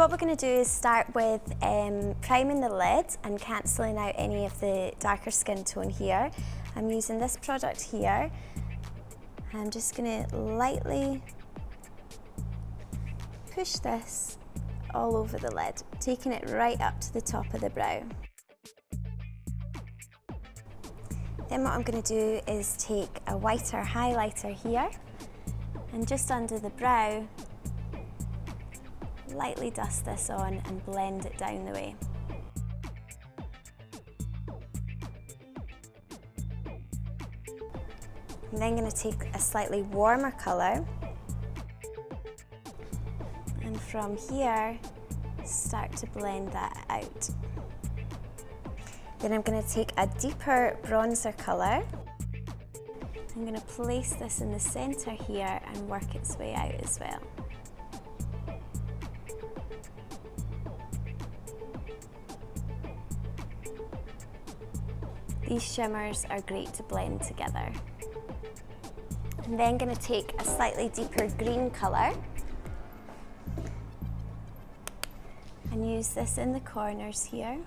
What we're going to do is start with priming the lid and cancelling out any of the darker skin tone here. I'm using this product here. I'm just going to lightly push this all over the lid, taking it right up to the top of the brow. Then what I'm going to do is take a whiter highlighter here and just under the brow, lightly dust this on and blend it down the way. I'm then going to take a slightly warmer colour and from here start to blend that out. Then I'm going to take a deeper bronzer colour. I'm going to place this in the centre here and work its way out as well. These shimmers are great to blend together. I'm then going to take a slightly deeper green colour and use this in the corners here.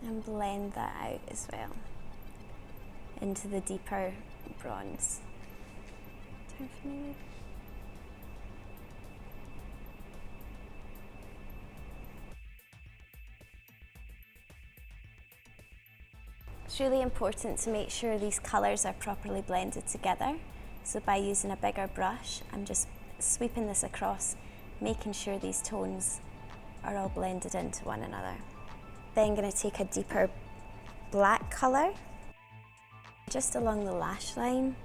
And blend that out as well into the deeper bronze. Turn for me. It's really important to make sure these colours are properly blended together. So by using a bigger brush, I'm just sweeping this across, making sure these tones are all blended into one another. Then I'm going to take a deeper black colour, just along the lash line,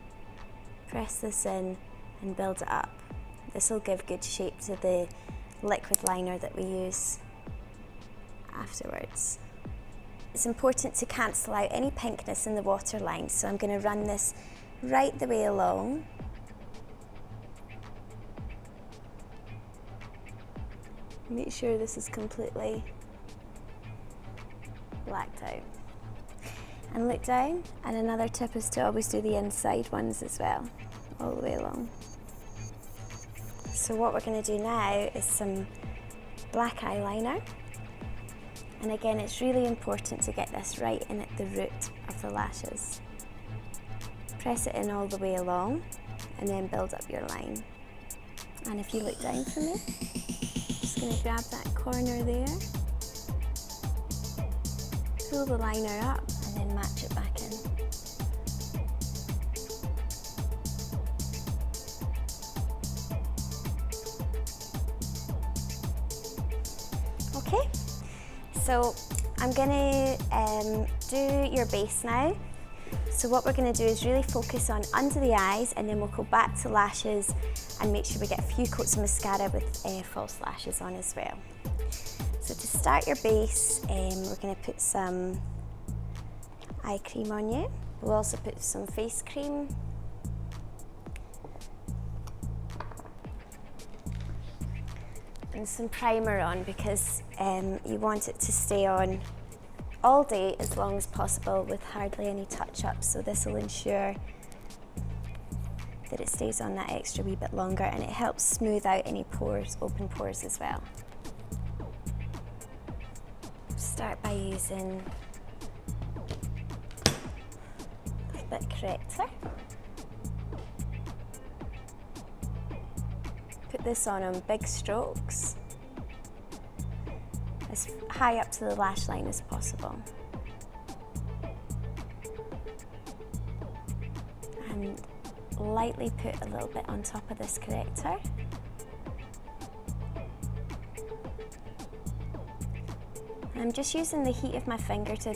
press this in and build it up. This will give good shape to the liquid liner that we use afterwards. It's important to cancel out any pinkness in the waterline, so I'm going to run this right the way along. Make sure this is completely blacked out. And look down, and another tip is to always do the inside ones as well, all the way along. So what we're going to do now is some black eyeliner. And again, it's really important to get this right in at the root of the lashes. Press it in all the way along and then build up your line. And if you look down for me, I'm just going to grab that corner there, pull the liner up and then match it back in. Okay, so I'm going to do your base now. So what we're going to do is really focus on under the eyes, and then we'll go back to lashes and make sure we get a few coats of mascara with false lashes on as well. So to start your base, we're going to put some eye cream on you. We'll also put some face cream. And some primer on, because you want it to stay on all day as long as possible with hardly any touch-ups. So this will ensure that it stays on that extra wee bit longer, and it helps smooth out any pores, open pores as well. Start by using a bit corrector. Put this on big strokes, as high up to the lash line as possible. And lightly put a little bit on top of this corrector. And I'm just using the heat of my finger to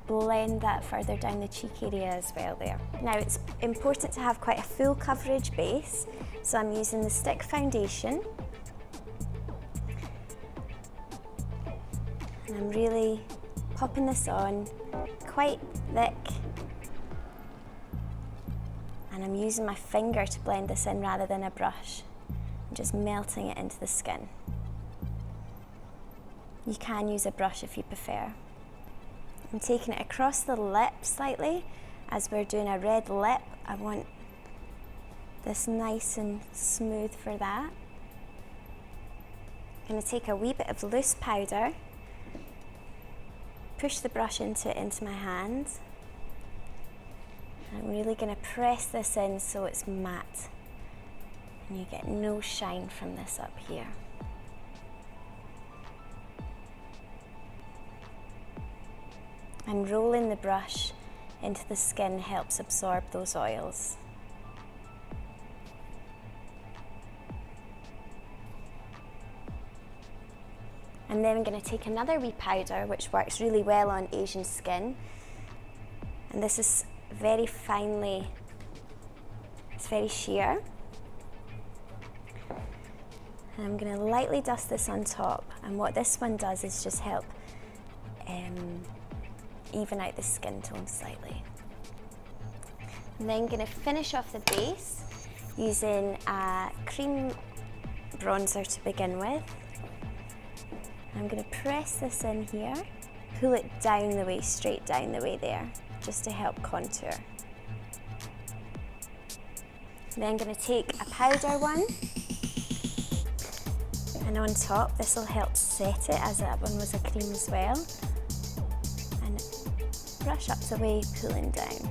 blend that further down the cheek area as well there. Now it's important to have quite a full coverage base, so I'm using the stick foundation. And I'm really popping this on quite thick. And I'm using my finger to blend this in rather than a brush. I'm just melting it into the skin. You can use a brush if you prefer. I'm taking it across the lip slightly. As we're doing a red lip, I want this nice and smooth for that. I'm going to take a wee bit of loose powder, push the brush into my hand. I'm really going to press this in so it's matte and you get no shine from this up here. And rolling the brush into the skin helps absorb those oils. And then I'm going to take another wee powder which works really well on Asian skin. And this is very finely, it's very sheer. And I'm going to lightly dust this on top, and what this one does is just help even out the skin tone slightly. And then I'm going to finish off the base using a cream bronzer to begin with. I'm going to press this in here, pull it down the way, straight down the way there, just to help contour. Then I'm going to take a powder one, and on top this will help set it, as that one was a cream as well, and brush up the way, pulling down.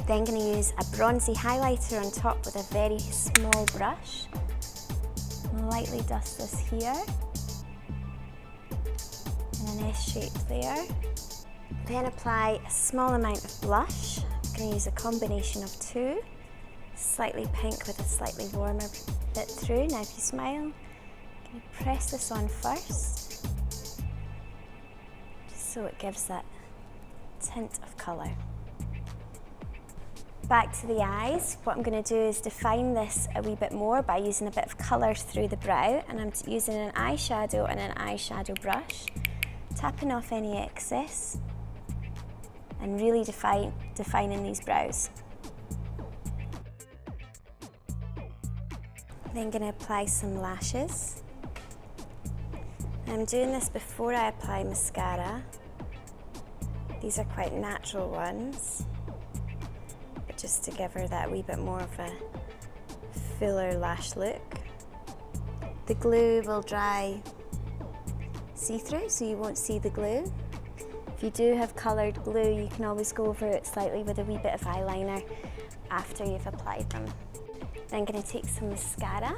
Then I'm going to use a bronzy highlighter on top with a very small brush. Lightly dust this here, and an S shape there. Then apply a small amount of blush. I'm going to use a combination of two, slightly pink with a slightly warmer bit through. Now if you smile, I'm going to press this on first, just so it gives that tint of colour. Back to the eyes, what I'm going to do is define this a wee bit more by using a bit of colour through the brow, and I'm using an eyeshadow and an eyeshadow brush, tapping off any excess and really defining these brows. Then going to apply some lashes. I'm doing this before I apply mascara. These are quite natural ones, just to give her that wee bit more of a fuller lash look. The glue will dry see-through, so you won't see the glue. If you do have coloured glue, you can always go over it slightly with a wee bit of eyeliner after you've applied them. Then I'm going to take some mascara.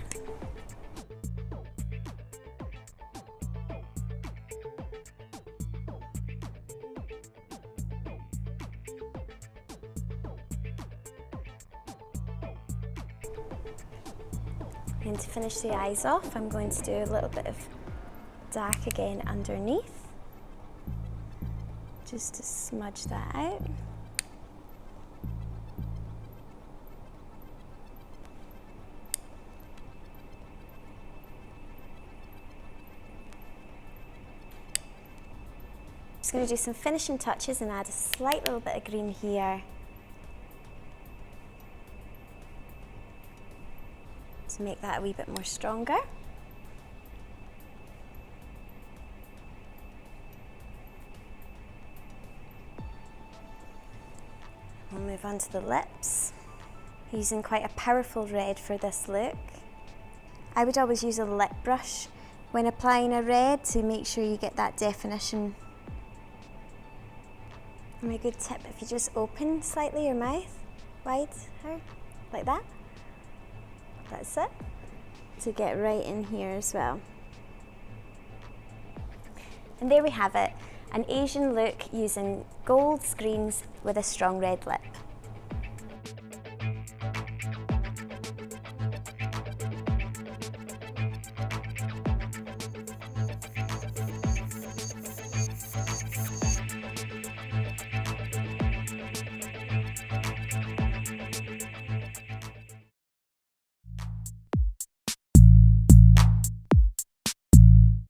And to finish the eyes off, I'm going to do a little bit of dark again underneath, just to smudge that out. Just going to do some finishing touches and add a slight little bit of green here to make that a wee bit more stronger. We'll move on to the lips, using quite a powerful red for this look. I would always use a lip brush when applying a red to make sure you get that definition. And a good tip, if you just open slightly your mouth wider, like that. That's it, to get right in here as well. And there we have it, an Asian look using gold screens with a strong red lip.